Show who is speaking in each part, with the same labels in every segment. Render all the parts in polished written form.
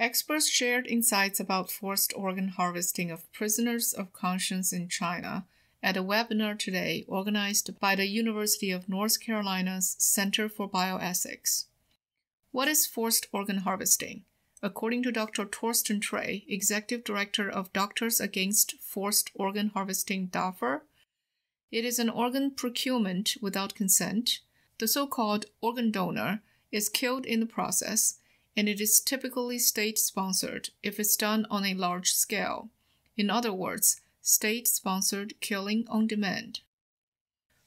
Speaker 1: Experts shared insights about forced organ harvesting of prisoners of conscience in China at a webinar today organized by the University of North Carolina's Center for Bioethics. What is forced organ harvesting? According to Dr. Torsten Trey, Executive Director of Doctors Against Forced Organ Harvesting (DAFR, it is an organ procurement without consent. The so-called organ donor is killed in the process, and it is typically state-sponsored if it's done on a large scale. In other words, state-sponsored killing on demand.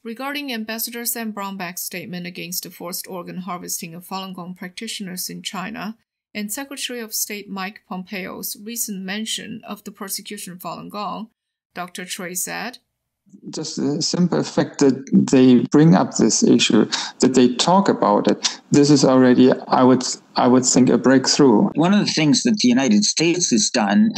Speaker 1: Regarding Ambassador Sam Brownback's statement against the forced organ harvesting of Falun Gong practitioners in China, and Secretary of State Mike Pompeo's recent mention of the persecution of Falun Gong, Dr. Trey said,
Speaker 2: just the simple fact that they bring up this issue, that they talk about it, this is already, I would think, a breakthrough.
Speaker 3: One of the things that the United States has done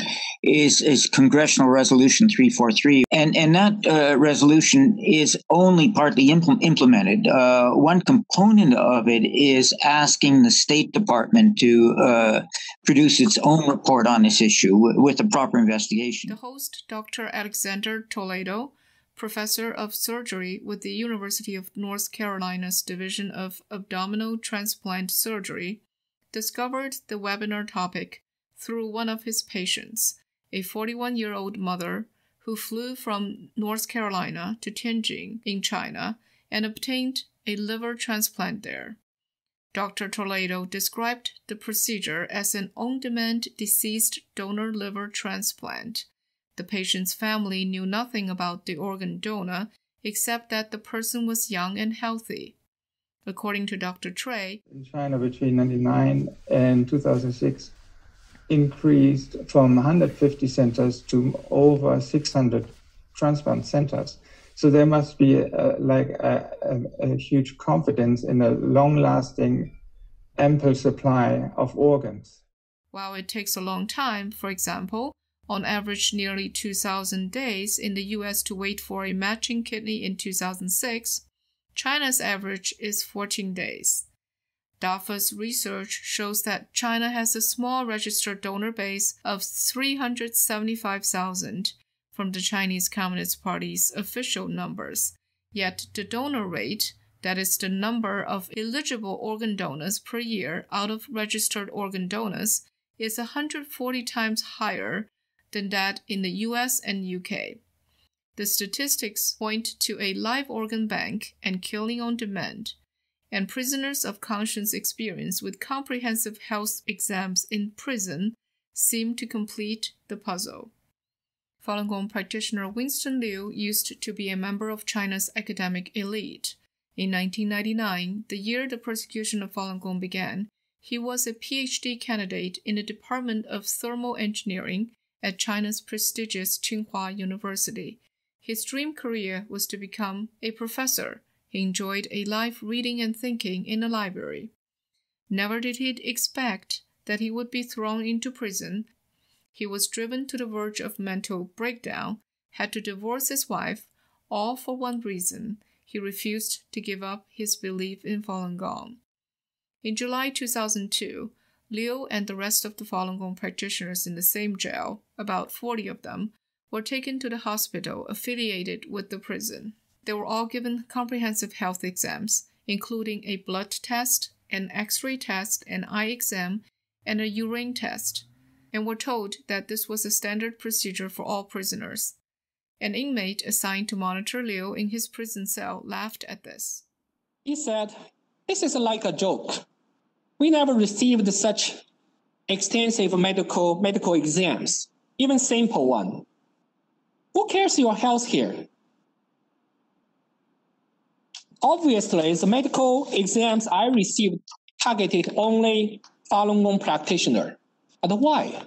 Speaker 3: is Congressional Resolution 343, and that resolution is only partly implemented. One component of it is asking the State Department to produce its own report on this issue with a proper investigation.
Speaker 1: The host, Dr. Alexander Toledo, professor of surgery with the University of North Carolina's Division of Abdominal Transplant Surgery, discovered the webinar topic through one of his patients, a 41-year-old mother who flew from North Carolina to Tianjin in China and obtained a liver transplant there. Dr. Toledo described the procedure as an on-demand deceased donor liver transplant. The patient's family knew nothing about the organ donor except that the person was young and healthy. According to Dr. Trey,
Speaker 2: in China between 1999 and 2006 increased from 150 centers to over 600 transplant centers. So there must be a huge confidence in a long-lasting, ample supply of organs.
Speaker 1: While it takes a long time, for example, on average nearly 2,000 days in the U.S. to wait for a matching kidney in 2006, China's average is 14 days. DAFR's research shows that China has a small registered donor base of 375,000 from the Chinese Communist Party's official numbers, yet the donor rate, that is the number of eligible organ donors per year out of registered organ donors, is 140 times higher than that in the US and UK. The statistics point to a live organ bank and killing on demand, and prisoners of conscience experience with comprehensive health exams in prison seem to complete the puzzle. Falun Gong practitioner Winston Liu used to be a member of China's academic elite. In 1999, the year the persecution of Falun Gong began, he was a PhD candidate in the Department of Thermal Engineering at China's prestigious Tsinghua University. His dream career was to become a professor. He enjoyed a life reading and thinking in a library. Never did he expect that he would be thrown into prison. He was driven to the verge of mental breakdown, had to divorce his wife, all for one reason: he refused to give up his belief in Falun Gong. In July 2002, Liu and the rest of the Falun Gong practitioners in the same jail, about 40 of them, were taken to the hospital affiliated with the prison. They were all given comprehensive health exams, including a blood test, an X-ray test, an eye exam, and a urine test, and were told that this was a standard procedure for all prisoners. An inmate assigned to monitor Liu in his prison cell laughed at this.
Speaker 4: He said, "This is like a joke. We never received such extensive medical exams, even simple one. Who cares your health here? Obviously, the medical exams I received targeted only Falun Gong practitioner. But why?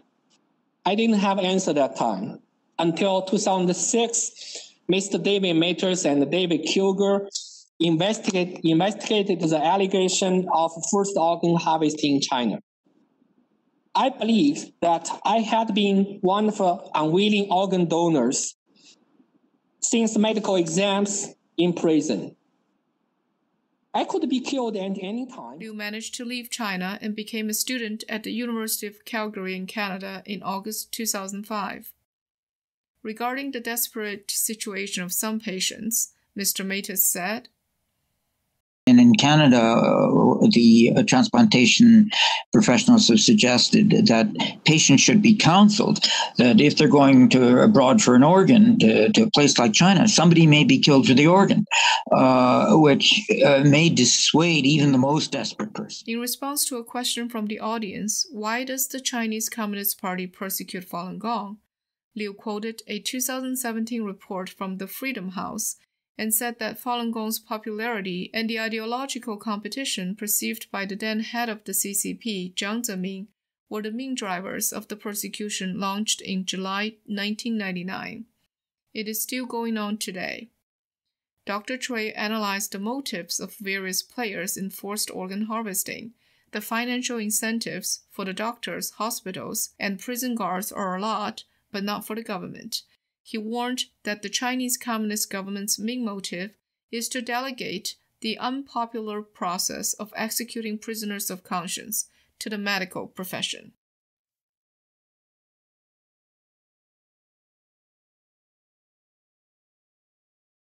Speaker 4: I didn't have an answer that time. Until 2006, Mr. David Matters and David Kilger investigated the allegation of forced organ harvesting in China. I believe that I had been one of the unwilling organ donors since medical exams in prison. I could be killed at any time.
Speaker 1: Liu managed to leave China and became a student at the University of Calgary in Canada in August 2005. Regarding the desperate situation of some patients, Mr. Matus said,
Speaker 3: and in Canada, the transplantation professionals have suggested that patients should be counseled that if they're going to abroad for an organ to a place like China, somebody may be killed for the organ, which may dissuade even the most desperate person.
Speaker 1: In response to a question from the audience, why does the Chinese Communist Party persecute Falun Gong? Liu quoted a 2017 report from the Freedom House and said that Falun Gong's popularity and the ideological competition perceived by the then head of the CCP, Jiang Zemin, were the main drivers of the persecution launched in July 1999. It is still going on today. Dr. Trey analyzed the motives of various players in forced organ harvesting. The financial incentives for the doctors, hospitals, and prison guards are a lot, but not for the government. He warned that the Chinese Communist government's main motive is to delegate the unpopular process of executing prisoners of conscience to the medical profession.